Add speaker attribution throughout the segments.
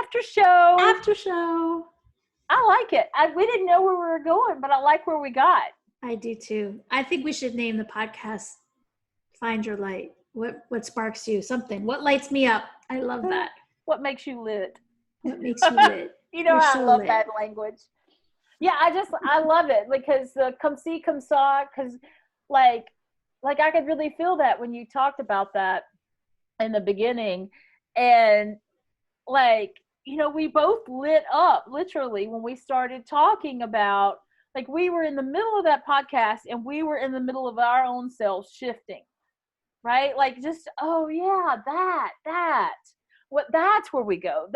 Speaker 1: after show.
Speaker 2: After show.
Speaker 1: I like it. We didn't know where we were going, but I like where we got.
Speaker 2: I do too. I think we should name the podcast Find Your Light. What sparks you? Something. What lights me up? I love that.
Speaker 1: What makes you lit?
Speaker 2: What makes you lit?
Speaker 1: You know, I love that language. Yeah, I love it because come see, come saw, because like I could really feel that when you talked about that in the beginning. And like, you know, we both lit up literally when we started talking about, like, we were in the middle of that podcast and we were in the middle of our own selves shifting, right? Like, just, oh yeah, that's where we go.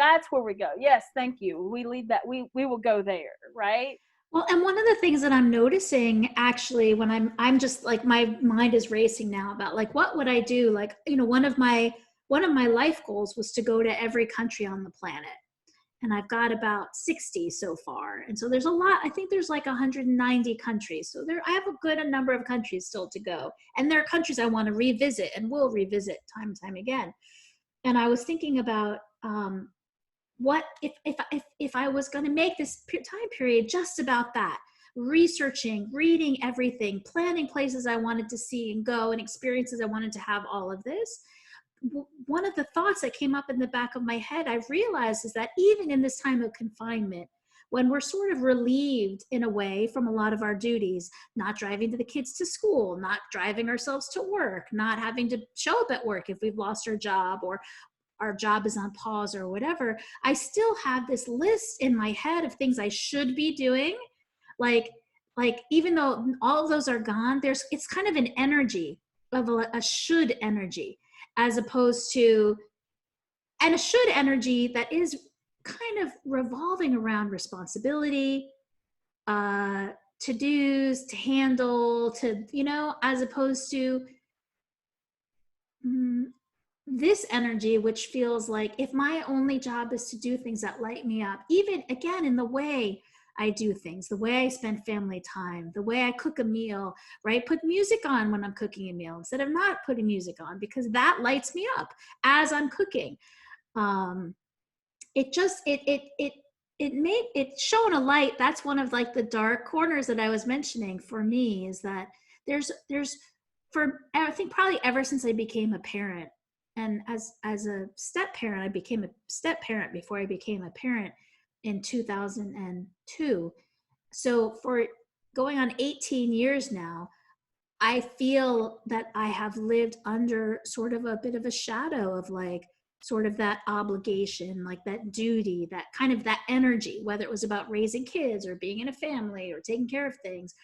Speaker 1: Yes, thank you. We lead that. We will go there, right?
Speaker 2: Well, and one of the things that I'm noticing actually when I'm just like, my mind is racing now about like, what would I do? Like, you know, one of my life goals was to go to every country on the planet. And I've got about 60 so far. And so there's a lot, I think there's like 190 countries. So I have a good number of countries still to go. And there are countries I want to revisit and will revisit time and time again. And I was thinking about, what if I was going to make this time period just about that, researching, reading everything, planning places I wanted to see and go and experiences I wanted to have, all of this. One of the thoughts that came up in the back of my head, I've realized, is that even in this time of confinement, when we're sort of relieved in a way from a lot of our duties, not driving the kids to school, not driving ourselves to work, not having to show up at work if we've lost our job or our job is on pause or whatever, I still have this list in my head of things I should be doing. Like even though all of those are gone, it's kind of an energy of a should energy, as opposed to, and a should energy that is kind of revolving around responsibility, to-dos, to handle, to, you know, as opposed to this energy, which feels like, if my only job is to do things that light me up, even again in the way I do things, the way I spend family time, the way I cook a meal, right? Put music on when I'm cooking a meal instead of not putting music on, because that lights me up as I'm cooking. It shone a light. That's one of like the dark corners that I was mentioning for me, is that there's for, I think probably ever since I became a parent, and as a step parent, I became a step parent before I became a parent in 2002. So for going on 18 years now, I feel that I have lived under sort of a bit of a shadow of like sort of that obligation, like that duty, that kind of that energy, whether it was about raising kids or being in a family or taking care of things.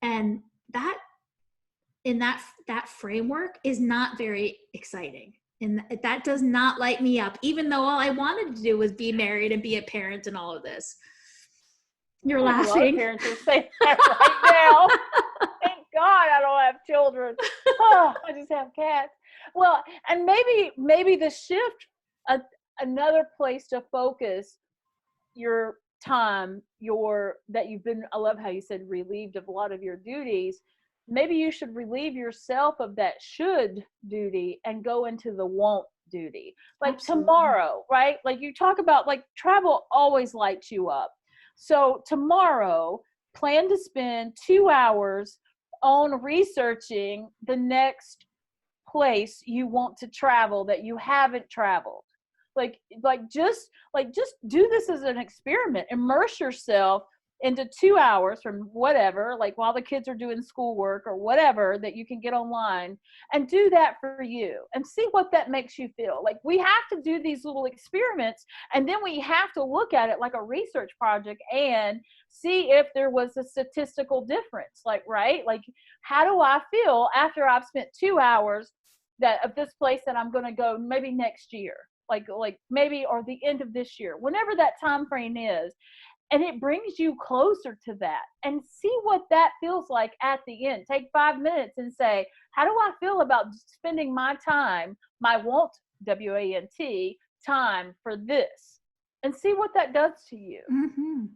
Speaker 2: And that, in that framework, is not very exciting. And that does not light me up, even though all I wanted to do was be married and be a parent and all of this. You're laughing.
Speaker 1: A lot of parents are saying that right now. Thank God I don't have children. Oh, I just have cats. Well, and maybe the shift, another place to focus your time, that you've been, I love how you said relieved of a lot of your duties. Maybe you should relieve yourself of that should duty and go into the want duty. Like Absolutely. Tomorrow, right? Like you talk about, like, travel always lights you up. So tomorrow, plan to spend 2 hours on researching the next place you want to travel that you haven't traveled. Just do this as an experiment. Immerse yourself into 2 hours from whatever, like while the kids are doing schoolwork or whatever that you can get online, and do that for you and see what that makes you feel. Like, we have to do these little experiments, and then we have to look at it like a research project and see if there was a statistical difference. Like, right? Like, how do I feel after I've spent 2 hours of this place that I'm going to go maybe next year, like maybe, or the end of this year, whenever that time frame is. And it brings you closer to that, and see what that feels like at the end. Take 5 minutes and say, how do I feel about spending my time, my want, W-A-N-T, time for this? And see what that does to you.
Speaker 2: Mm-hmm.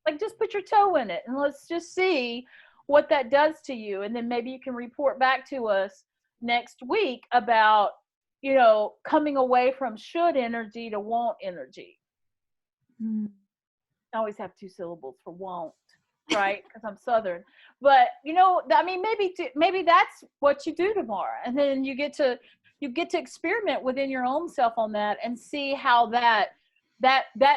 Speaker 1: Like, just put your toe in it and let's just see what that does to you. And then maybe you can report back to us next week about, coming away from should energy to want energy.
Speaker 2: Mm.
Speaker 1: I always have two syllables for won't, right? Because I'm Southern. But I mean, maybe that's what you do tomorrow, and then you get to experiment within your own self on that and see how that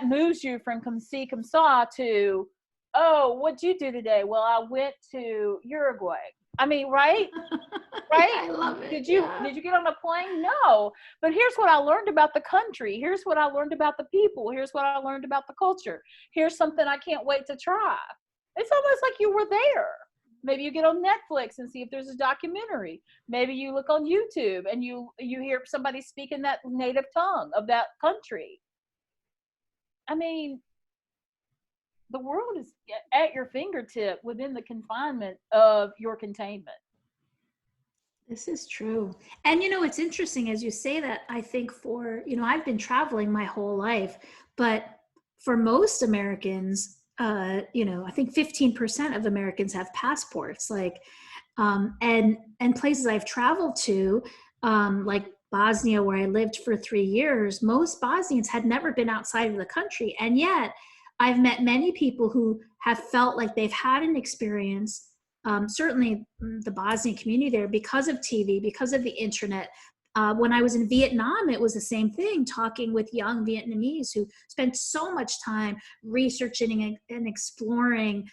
Speaker 1: moves you from come see come saw to, oh, what'd you do today? Well, I went to Uruguay. I mean, right?
Speaker 2: Yeah,
Speaker 1: Right?
Speaker 2: I love it.
Speaker 1: Did you
Speaker 2: Yeah.
Speaker 1: did you get on a plane? No. But here's what I learned about the country. Here's what I learned about the people. Here's what I learned about the culture. Here's something I can't wait to try. It's almost like you were there. Maybe you get on Netflix and see if there's a documentary. Maybe you look on YouTube and you hear somebody speaking that native tongue of that country. I mean, the world is at your fingertip within the confinement of your containment.
Speaker 2: This is true. And it's interesting as you say that. I think I've been traveling my whole life, but for most Americans, I think 15% of Americans have passports, like, and places I've traveled to, like Bosnia, where I lived for 3 years, most Bosnians had never been outside of the country. And yet I've met many people who have felt like they've had an experience, certainly the Bosnian community there, because of TV, because of the internet. When I was in Vietnam, it was the same thing, talking with young Vietnamese who spent so much time researching and exploring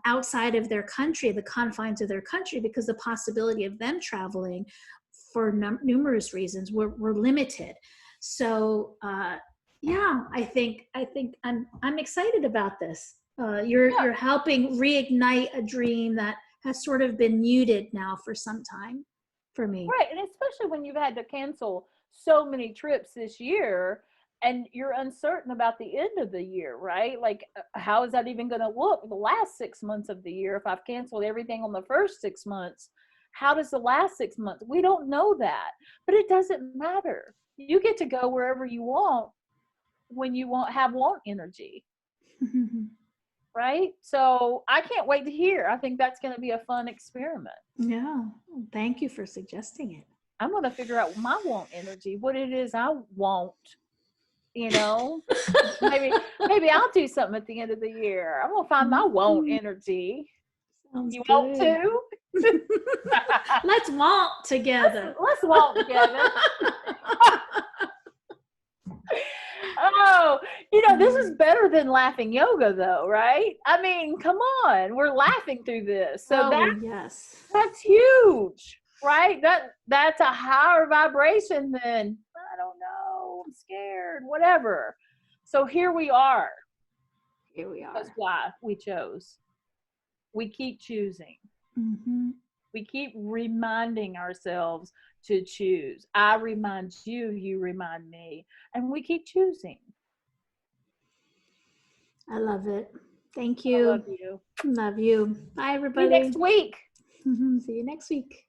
Speaker 2: outside of their country, the confines of their country, because the possibility of them traveling for numerous reasons were limited. So yeah, I think I'm excited about this. You're helping reignite a dream that has sort of been muted now for some time for me.
Speaker 1: Right, and especially when you've had to cancel so many trips this year and you're uncertain about the end of the year, right? Like, how is that even going to look the last 6 months of the year? If I've canceled everything on the first 6 months, how does the last 6 months? We don't know that, but it doesn't matter. You get to go wherever you want when you want energy, right? So I can't wait to hear. I think that's going to be a fun experiment.
Speaker 2: Yeah, thank you for suggesting it.
Speaker 1: I'm going to figure out my want energy, what it is I want, you know. Maybe I'll do something at the end of the year. I'm going to find my want energy.
Speaker 2: Sounds
Speaker 1: You want
Speaker 2: good.
Speaker 1: to?
Speaker 2: Let's walk together.
Speaker 1: Let's walk together. Oh, this is better than laughing yoga, though, right? I mean, come on, we're laughing through this, so
Speaker 2: Yes,
Speaker 1: that's huge, right? That's a higher vibration than, I don't know, I'm scared, whatever. So here we are.
Speaker 2: here we are.
Speaker 1: That's why we chose. We keep choosing.
Speaker 2: Mm-hmm.
Speaker 1: We keep reminding ourselves to choose. I remind you, you remind me, and we keep choosing.
Speaker 2: I love it. Thank
Speaker 1: I
Speaker 2: you.
Speaker 1: love you.
Speaker 2: Love you. Bye,
Speaker 1: See you
Speaker 2: everybody.
Speaker 1: next week.
Speaker 2: See you next week.